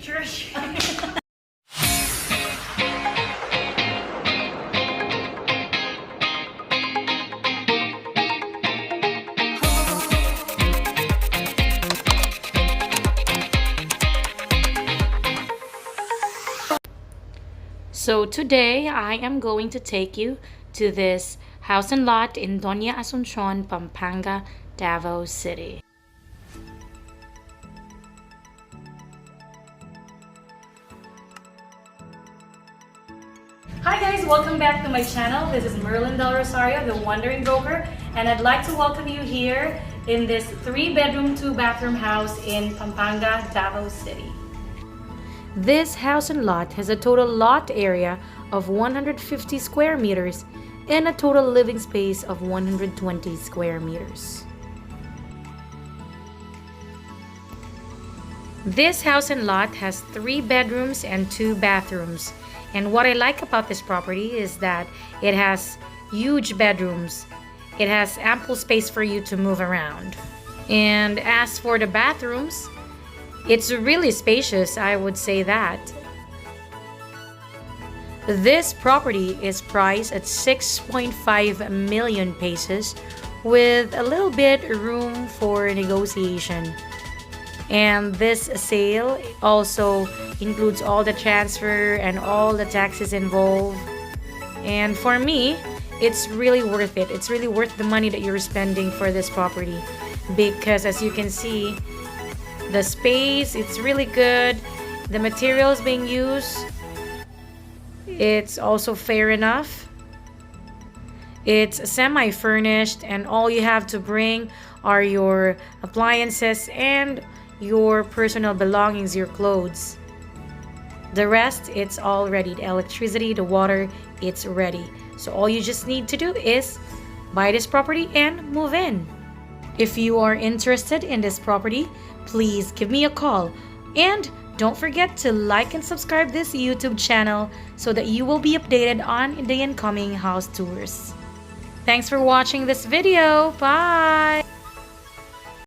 pictures. So today I am going to take you to this house and lot in Doña Asuncion, Pampanga, Davao City. Hi guys, welcome back to my channel. This is Merlin Del Rosario, the Wandering Broker, and I'd like to welcome you here in this 3-bedroom, 2-bathroom house in Pampanga, Davao City. This house and lot has a total lot area of 150 square meters and a total living space of 120 square meters. This house and lot has 3 bedrooms and 2 bathrooms. And what I like about this property is that it has huge bedrooms. It has ample space for you to move around. And as for the bathrooms, it's really spacious, I would say that. This property is priced at 6.5 million pesos with a little bit room for negotiation. And this sale also includes all the transfer and all the taxes involved. And for me, it's really worth it. It's really worth the money that you're spending for this property, because as you can see, the space, it's really good. The materials being used, it's also fair enough. It's semi-furnished, and all you have to bring are your appliances and your personal belongings, your clothes. The rest, it's all ready. The electricity, the water, it's ready. So all you just need to do is buy this property and move in. If you are interested in this property, please give me a call. And don't forget to like and subscribe this YouTube channel so that you will be updated on the incoming house tours. Thanks for watching this video. Bye!